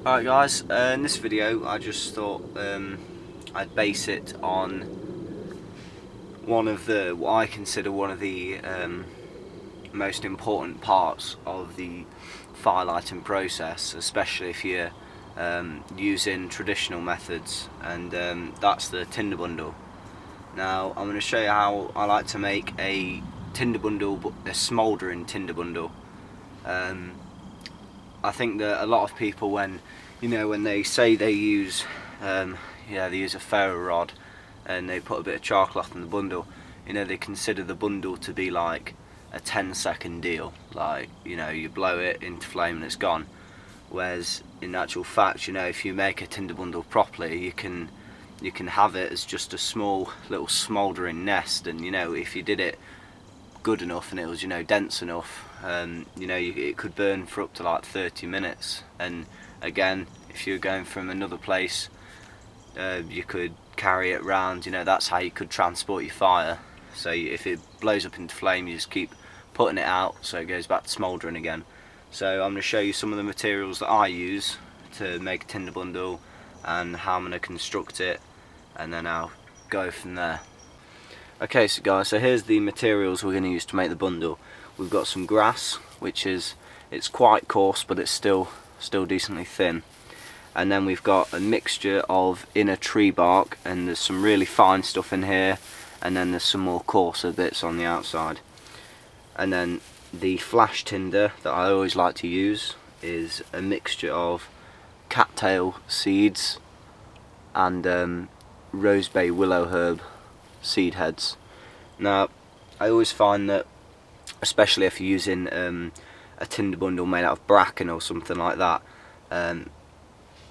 Alright guys, in this video I just thought I'd base it on what I consider one of the most important parts of the firelighting process, especially if you're using traditional methods, and that's the Tinder Bundle. Now I'm going to show you how I like to make a Tinder Bundle, but a Smouldering Tinder Bundle. I think that a lot of people, when they say they use they use a ferro rod and they put a bit of char cloth in the bundle, they consider the bundle to be like a 10-second deal, like you blow it into flame and it's gone. Whereas in actual fact, if you make a Tinder Bundle properly, you can have it as just a small little smouldering nest, and if you did it good enough and it was dense enough, it could burn for up to like 30 minutes. And again, if you're going from another place, you could carry it round. That's how you could transport your fire. So if it blows up into flame, you just keep putting it out so it goes back to smouldering again. So I'm going to show you some of the materials that I use to make a Tinder Bundle and how I'm going to construct it, and then I'll go from there. Okay, so guys, so here's the materials we're going to use to make the bundle. We've got some grass, it's quite coarse, but it's still decently thin. And then we've got a mixture of inner tree bark, and there's some really fine stuff in here, and then there's some more coarser bits on the outside. And then the flash tinder that I always like to use is a mixture of cattail seeds and rose bay willow herb seed heads. Now I always find that, especially if you're using a Tinder Bundle made out of bracken or something like that,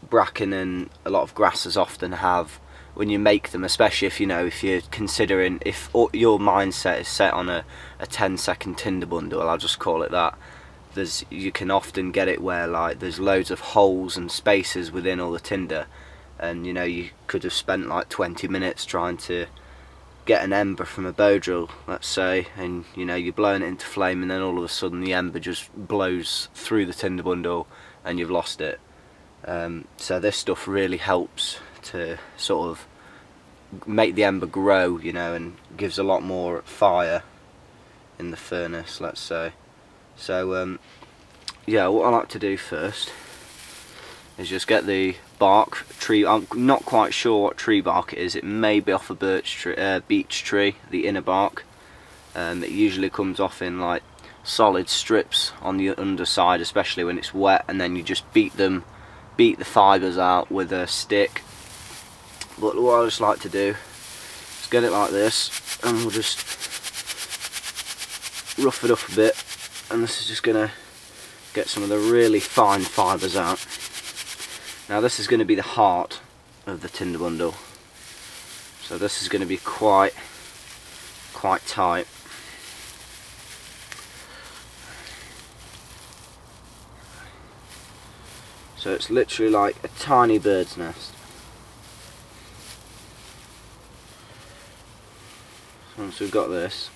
bracken and a lot of grasses often have, when you make them, especially if you're considering, if your mindset is set on a 10-second Tinder Bundle, I'll just call it that, you can often get it where like there's loads of holes and spaces within all the tinder, and you could have spent like 20 minutes trying to get an ember from a bow drill, let's say, and you're blowing it into flame, and then all of a sudden the ember just blows through the Tinder Bundle and you've lost it. So this stuff really helps to sort of make the ember grow, and gives a lot more fire in the furnace, let's say. So yeah, what I like to do first is just get the bark tree. I'm not quite sure what tree bark it is. It may be off a beech tree, the inner bark. It usually comes off in like solid strips on the underside, especially when it's wet, and then you just beat the fibres out with a stick. But what I just like to do is get it like this, and we'll just rough it up a bit, and this is just going to get some of the really fine fibres out. Now this is going to be the heart of the Tinder Bundle, so this is going to be quite tight. So it's literally like a tiny bird's nest. Once we've got this,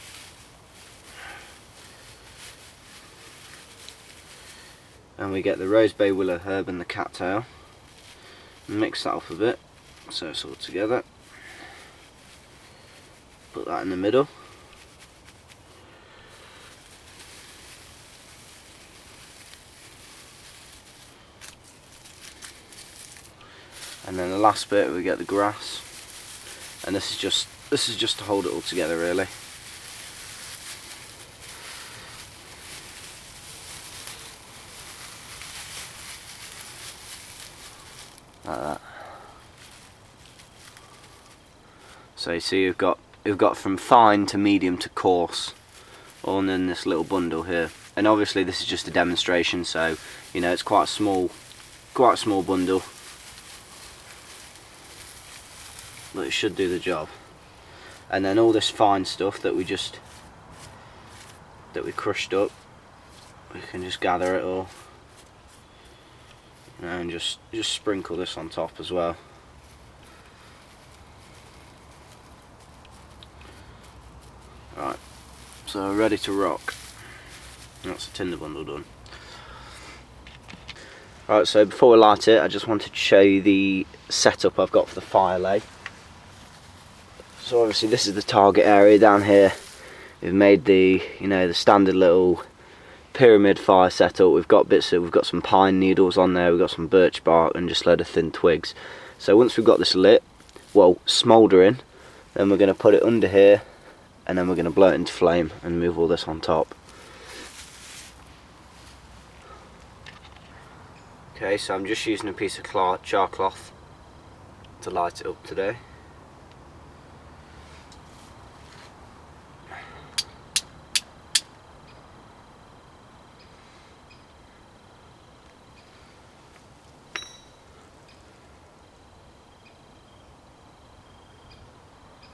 and we get the rose bay willow herb and the cattail, mix that up a bit so it's all together, put that in the middle, and then the last bit we get the grass, and this is just to hold it all together really. Like that. So you see you've got from fine to medium to coarse all in this little bundle here. And obviously this is just a demonstration, so it's quite a small bundle, but it should do the job. And then all this fine stuff that we crushed up, we can just gather it all, and just sprinkle this on top as well. Right, so ready to rock. That's the Tinder Bundle done. Right, so before we light it, I just wanted to show you the setup I've got for the fire lay. So obviously this is the target area down here. We've made the, you know, the standard little pyramid fire setup. We've got some pine needles on there, we've got some birch bark and just a load of thin twigs. So once we've got this lit, well, smouldering, then we're going to put it under here and then we're going to blow it into flame and move all this on top. Okay, so I'm just using a piece of char cloth to light it up today.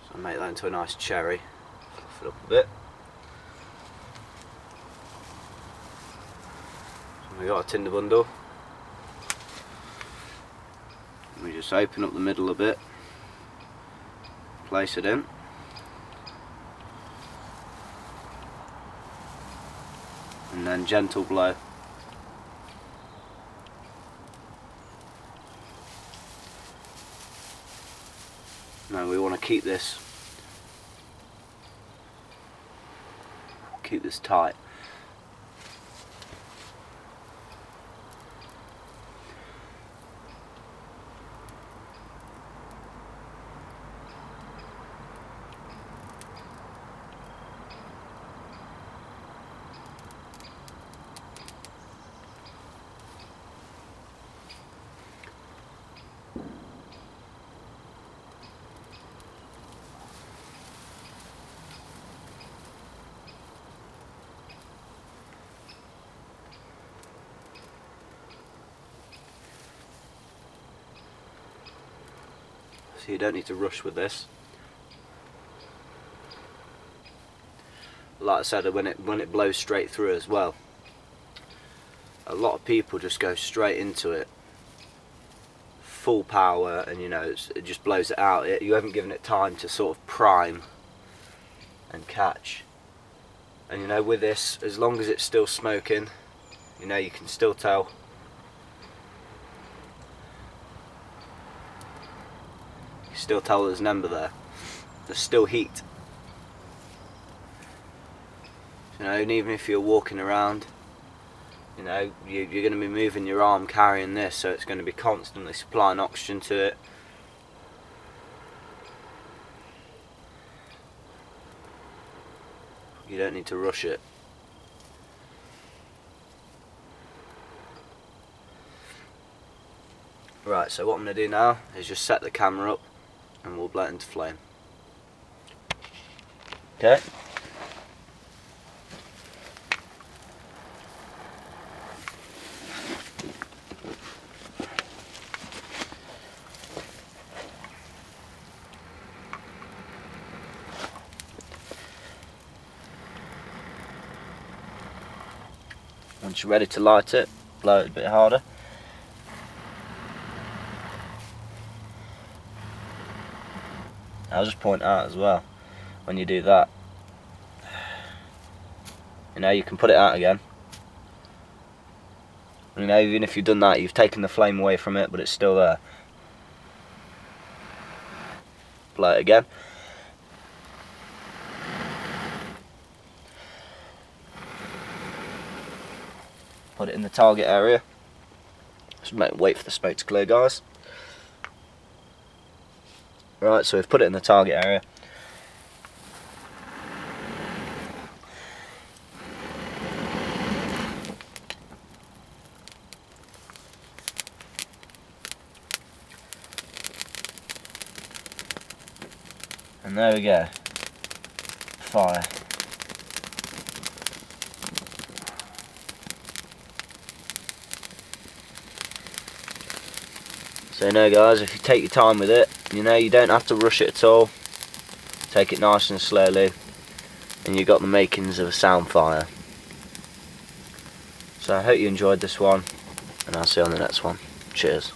So I'll make that into a nice cherry, fluff it up a bit. So we've got a Tinder Bundle. We just open up the middle a bit, place it in, and then gentle blow. Now we want to keep this tight. So you don't need to rush with this. Like I said, when it blows straight through as well, a lot of people just go straight into it, full power, and you know it just blows it out. You haven't given it time to sort of prime and catch. And you know, with this, as long as it's still smoking, you know, you can still tell. Still tell there's an ember there. There's still heat. You know, and even if you're walking around, you know, you're going to be moving your arm carrying this, so it's going to be constantly supplying oxygen to it. You don't need to rush it. Right, so what I'm going to do now is just set the camera up and we'll blow it into flame. Okay. Once you're ready to light it, blow it a bit harder. I'll just point out as well, when you do that, you know, you can put it out again. You know, even if you've done that, you've taken the flame away from it, but it's still there. Blow it again. Put it in the target area. Just wait for the smoke to clear, guys. Right, so we've put it in the target area. And there we go. Fire. So you know, guys, if you take your time with it, you know, you don't have to rush it at all. Take it nice and slowly, and you've got the makings of a sound fire. So I hope you enjoyed this one, and I'll see you on the next one. Cheers.